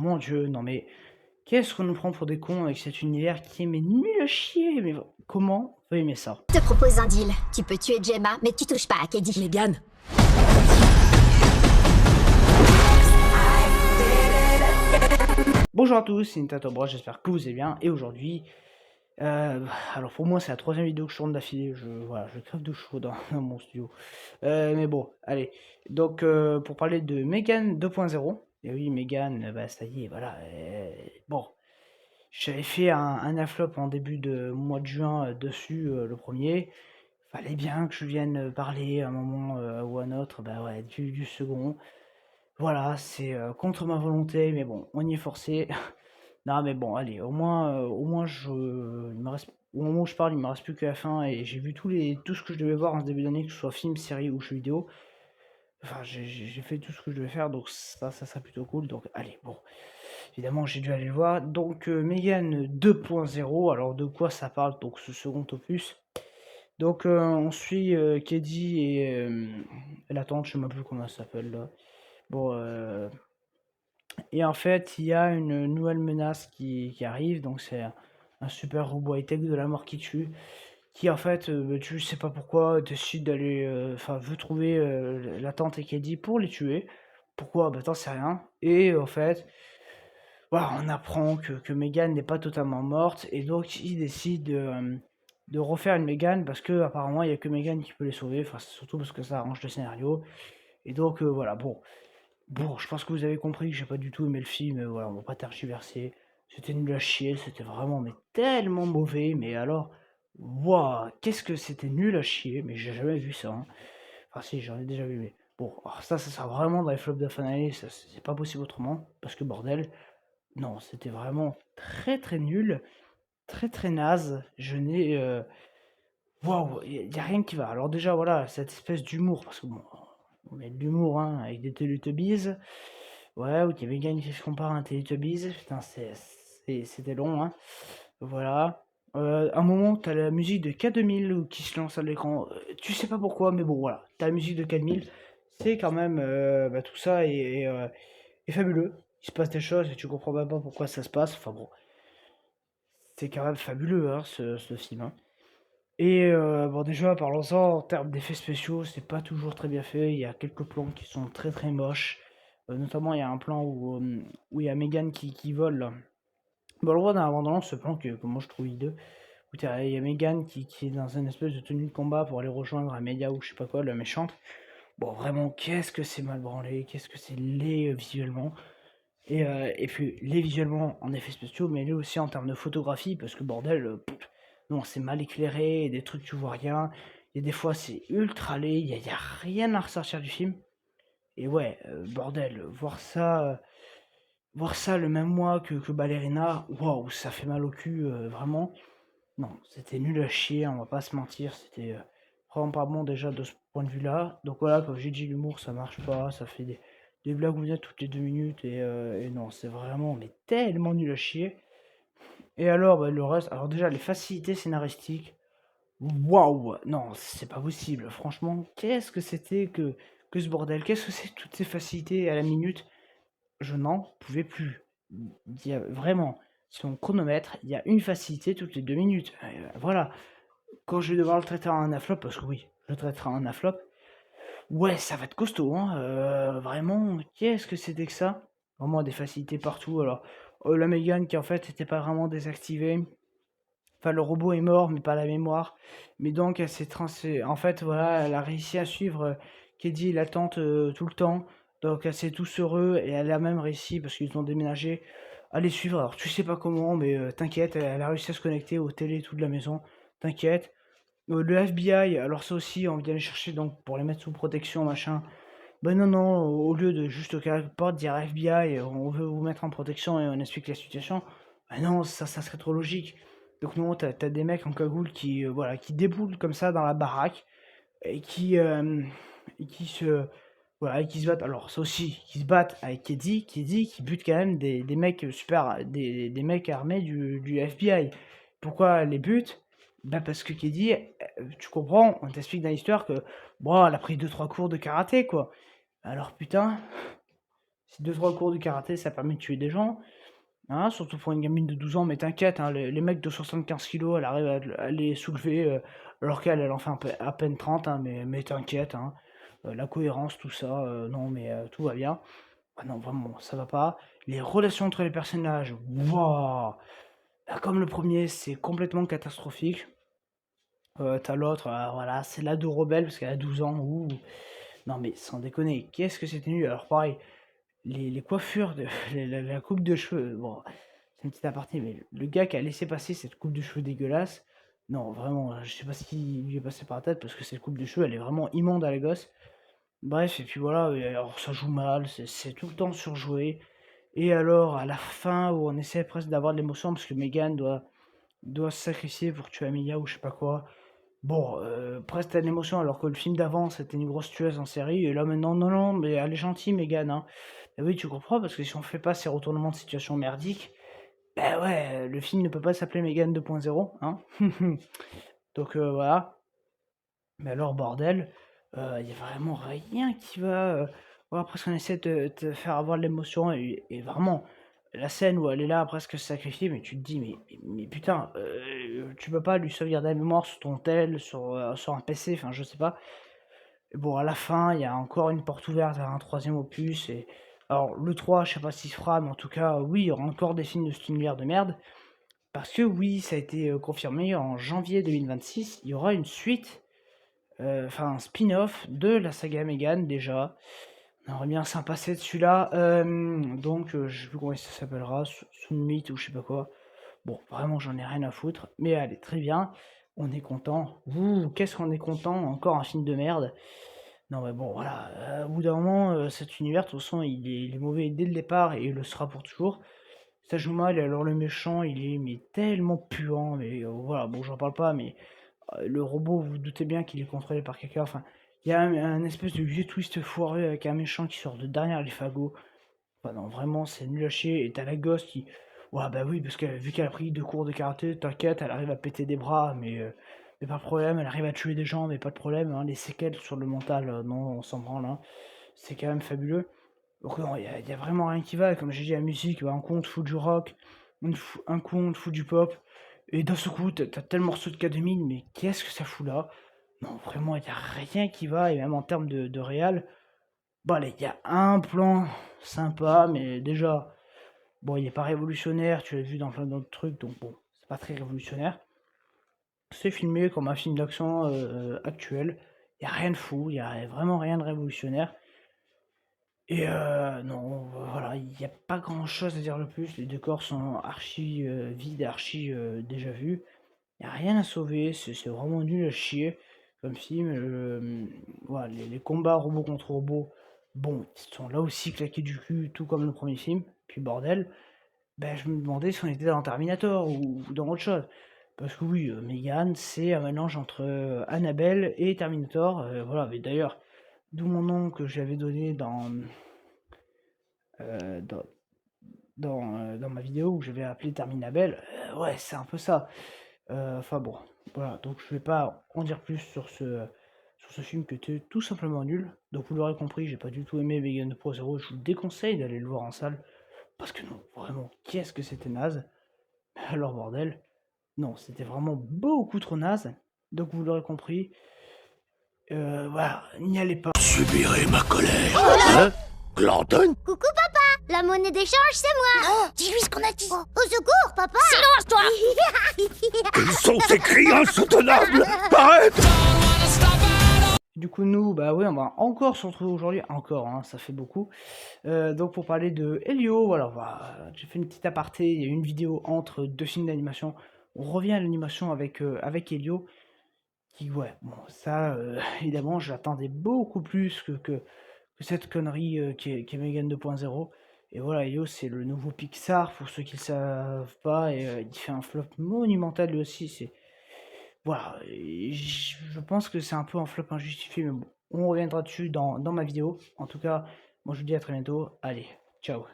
mon Dieu, non mais qu'est-ce qu'on nous prend pour des cons avec cet univers qui est mais nul à chier, mais comment on peut aimer ça? Je te propose un deal. Tu peux tuer Gemma, mais tu touches pas à Keddy. Megan. Bonjour à tous, c'est Nintendo, j'espère que vous allez bien, et aujourd'hui, alors pour moi c'est la troisième vidéo que je tourne d'affilée, je crève de chaud dans mon studio, mais bon, allez, donc pour parler de Megan 2.0, et oui Megan, bah ça y est, voilà, bon, j'avais fait un afflop en début de mois de juin dessus, le premier, fallait bien que je vienne parler à un moment ou à un autre, bah ouais, du second. Voilà, c'est contre ma volonté, mais bon, on y est forcé. Non, mais bon, allez, au moins, il me reste, au moment où je parle, il me reste plus que la fin et j'ai vu tout ce que je devais voir en ce début d'année, que ce soit film, série ou jeux vidéo. Enfin, j'ai fait tout ce que je devais faire, donc ça serait plutôt cool. Donc, allez, bon, évidemment, j'ai dû aller le voir. Donc, Megan 2.0, alors de quoi ça parle? Donc, ce second opus. Donc, on suit Keddy et la tante, je sais même plus comment elle s'appelle là. Bon, et en fait, il y a une nouvelle menace qui arrive, donc c'est un super robot high-tech de la mort qui tue, qui en fait, bah, tu sais pas pourquoi, décide d'aller, enfin veut trouver la tante et Keddy pour les tuer. Pourquoi? Bah t'en sais rien. Et en fait, voilà, on apprend que Megan n'est pas totalement morte, et donc il décide de refaire une Megan, parce que apparemment il y a que Megan qui peut les sauver, enfin c'est surtout parce que ça arrange le scénario. Et donc voilà, bon, je pense que vous avez compris que j'ai pas du tout aimé le film, voilà, on va pas tergiverser. C'était nul à chier, c'était vraiment mais tellement mauvais, mais alors, waouh, qu'est-ce que c'était nul à chier, mais j'ai jamais vu ça, hein. Enfin si, j'en ai déjà vu, mais bon, alors ça sera vraiment dans les flops de la fin d'année, ça c'est pas possible autrement, parce que bordel, non, c'était vraiment très très nul, très très naze, je n'ai, waouh, y a rien qui va. Alors déjà, voilà, cette espèce d'humour, parce que bon, on met de l'humour, hein, avec des Teletubbies. Ouais, OK, Vegan qui se compare à un Teletubbies, putain, c'était long, hein. Voilà. Un moment, t'as la musique de K2000 qui se lance à l'écran. Tu sais pas pourquoi, mais bon, voilà. T'as la musique de K2000. C'est quand même, bah, tout ça est fabuleux. Il se passe des choses et tu comprends même pas pourquoi ça se passe. Enfin bon, c'est quand même fabuleux, hein, ce film, hein. Et bon, déjà, parlons-en en termes d'effets spéciaux, c'est pas toujours très bien fait. Il y a quelques plans qui sont très très moches. Notamment, il y a un plan où il y a Megan qui vole, là. Bon, on le voit dans la bande-annonce, ce plan que moi je trouve hideux. Où il y a Megan qui est dans une espèce de tenue de combat pour aller rejoindre Amelia ou je sais pas quoi, la méchante. Bon, vraiment, qu'est-ce que c'est mal branlé, qu'est-ce que c'est laid visuellement. Et puis, laid visuellement en effets spéciaux, mais laid aussi en termes de photographie, parce que bordel, non, c'est mal éclairé, des trucs tu vois rien. Et des fois, c'est ultra laid, y a rien à ressortir du film. Et ouais, bordel, voir ça le même mois que Ballerina, waouh, ça fait mal au cul, vraiment. Non, c'était nul à chier, on va pas se mentir, c'était vraiment pas bon déjà de ce point de vue-là. Donc voilà, comme j'ai dit, l'humour ça marche pas, ça fait des blagounettes toutes les 2 minutes, et non, c'est vraiment mais tellement nul à chier. Et alors, bah, le reste, alors déjà, les facilités scénaristiques, waouh, non, c'est pas possible, franchement, qu'est-ce que c'était que ce bordel, qu'est-ce que c'est toutes ces facilités à la minute, je n'en pouvais plus. Il y a vraiment, sur mon chronomètre, il y a une facilité toutes les 2 minutes. Voilà. Quand je vais devoir le traiter en afflop, parce que oui, je le traiterai en afflop, ouais, ça va être costaud, hein. Vraiment, qu'est-ce que c'était que ça? Vraiment des facilités partout. Alors, la Megan qui en fait n'était pas vraiment désactivée. Enfin, le robot est mort, mais pas la mémoire. Mais donc, elle s'est en fait, voilà, elle a réussi à suivre Keddy et la tante tout le temps. Donc, elle s'est tous heureux et elle a même réussi, parce qu'ils ont déménagé, à les suivre. Alors, tu sais pas comment, mais t'inquiète, elle a réussi à se connecter aux télé et tout de la maison. T'inquiète. Le FBI, alors ça aussi, on vient les chercher donc pour les mettre sous protection, machin. Ben non, non, au lieu de juste au carré de porte dire FBI, on veut vous mettre en protection et on explique la situation. Ben non, ça serait trop logique. Donc non, t'as des mecs en cagoule qui, voilà, qui déboulent comme ça dans la baraque et qui se, voilà, et qui se battent. Alors ça aussi, qui se battent avec Keddy qui bute quand même des mecs super, des mecs armés du FBI. Pourquoi les bute? Bah parce que Keddy, tu comprends, on t'explique dans l'histoire que, bon, elle a pris 2-3 cours de karaté, quoi. Alors putain, ces 2-3 cours de karaté, ça permet de tuer des gens. Hein, surtout pour une gamine de 12 ans, mais t'inquiète, hein, les mecs de 75 kilos, elle arrive à les soulever, alors qu'elle, elle en fait à peine 30, hein, mais t'inquiète, hein, la cohérence, tout ça, non, mais tout va bien. Ah non, vraiment, ça va pas. Les relations entre les personnages, waouh! Là, comme le premier, c'est complètement catastrophique. T'as l'autre, voilà, c'est l'ado rebelle parce qu'elle a 12 ans. Ouh. Non, mais sans déconner, qu'est-ce que c'était nul. Alors, pareil, les coiffures, la coupe de cheveux, bon, c'est une petite aparté, mais le gars qui a laissé passer cette coupe de cheveux dégueulasse, non, vraiment, je sais pas ce qui lui est passé par la tête parce que cette coupe de cheveux, elle est vraiment immonde à la gosse. Bref, et puis voilà, et alors ça joue mal, c'est tout le temps surjoué. Et alors, à la fin, où on essaie presque d'avoir de l'émotion, parce que Megan doit se sacrifier pour tuer Amelia ou je sais pas quoi. Bon, presque t'as de l'émotion, alors que le film d'avant, c'était une grosse tueuse en série, et là maintenant, non, non, mais elle est gentille, Megan, hein. Et oui, tu comprends, parce que si on fait pas ces retournements de situation merdiques, ben ouais, le film ne peut pas s'appeler Megan 2.0, hein. Donc voilà. Mais alors, bordel, il y a vraiment rien qui va, voilà, presque on essaie de te faire avoir de l'émotion et vraiment, la scène où elle est là presque se sacrifier, mais tu te dis: «Mais putain, tu peux pas lui sauvegarder la mémoire sur ton tel, sur un PC», enfin je sais pas. Et bon, à la fin, il y a encore une porte ouverte à un troisième opus et alors le 3 je sais pas s'il se fera, mais en tout cas, oui, il y aura encore des films de cet univers de merde. Parce que oui, ça a été, confirmé en janvier 2026, il y aura une suite, enfin un spin-off de la saga Megan déjà. On aimerait bien s'en passer de celui-là. Donc, je sais plus comment ça s'appellera, Sunmeet ou je sais pas quoi. Bon, vraiment, j'en ai rien à foutre. Mais allez, très bien. On est content. Ouh, qu'est-ce qu'on est content. Encore un film de merde. Non, mais bon, voilà. Au bout d'un moment, cet univers, de toute façon, il est mauvais dès le départ et il le sera pour toujours. Ça joue mal, et alors le méchant, il est mais tellement puant. Mais voilà, bon, j'en parle pas, mais le robot, vous vous doutez bien qu'il est contrôlé par quelqu'un. Enfin, il y a un espèce de vieux twist foireux avec un méchant qui sort de derrière les fagots. Enfin, non, vraiment, c'est nul à chier. Et t'as la gosse qui. Ouais, bah oui, parce que vu qu'elle a pris 2 cours de karaté, t'inquiète, elle arrive à péter des bras, mais pas de problème. Elle arrive à tuer des gens, mais pas de problème, hein. Les séquelles sur le mental, non, on s'en branle, hein. C'est quand même fabuleux. Donc, non, y a vraiment rien qui va. Comme j'ai dit, la musique, bah, un coup on te fout du rock, un coup on te fout du pop. Et d'un seul coup, t'as tel morceau de K2000, mais qu'est-ce que ça fout là? Non, vraiment, il n'y a rien qui va, et même en termes de réal, bon, allez, il y a un plan sympa, mais déjà, bon, il n'est pas révolutionnaire, tu l'as vu dans plein d'autres trucs, donc bon, c'est pas très révolutionnaire. C'est filmé comme un film d'action actuel, il n'y a rien de fou, il n'y a vraiment rien de révolutionnaire. Et non, voilà, il n'y a pas grand chose à dire de plus, les décors sont archi vides, archi déjà vus. Il n'y a rien à sauver, c'est vraiment nul à chier comme film. Voilà, les combats robot contre robot, bon, ils sont là aussi claqués du cul, tout comme le premier film. Puis bordel, ben, je me demandais si on était dans Terminator ou dans autre chose. Parce que oui, Megan, c'est un mélange entre Annabelle et Terminator. Voilà, mais d'ailleurs, d'où mon nom que j'avais donné euh, dans, dans ma vidéo où j'avais appelé Terminabelle. Ouais, c'est un peu ça. Enfin bon, voilà, donc je vais pas en dire plus sur ce film qui était tout simplement nul. Donc vous l'aurez compris, j'ai pas du tout aimé Vegan 2.0, je vous déconseille d'aller le voir en salle, parce que non, vraiment, qu'est-ce que c'était naze. Alors bordel, non, c'était vraiment beaucoup trop naze, donc vous l'aurez compris, voilà, n'y allez pas. Subirai ma colère. Hein? Glandon? Coucou papa, la monnaie d'échange c'est moi. Oh, dis-lui ce qu'on a dit. Au secours papa. Silence, toi. Quels sont ces cris insoutenables? Arrête! Du coup, nous, bah oui, on va encore se retrouver aujourd'hui, encore, hein, ça fait beaucoup. Donc pour parler de Elio, voilà, j'ai fait une petite aparté, il y a une vidéo entre 2 films d'animation. On revient à l'animation avec Elio, qui, ouais, bon, ça, évidemment, j'attendais beaucoup plus que cette connerie qui est Megan 2.0. Et voilà, Elio, c'est le nouveau Pixar, pour ceux qui ne le savent pas, et il fait un flop monumental lui aussi, voilà, et je pense que c'est un peu un flop injustifié, mais bon, on reviendra dessus dans ma vidéo. En tout cas, moi je vous dis à très bientôt. Allez, ciao.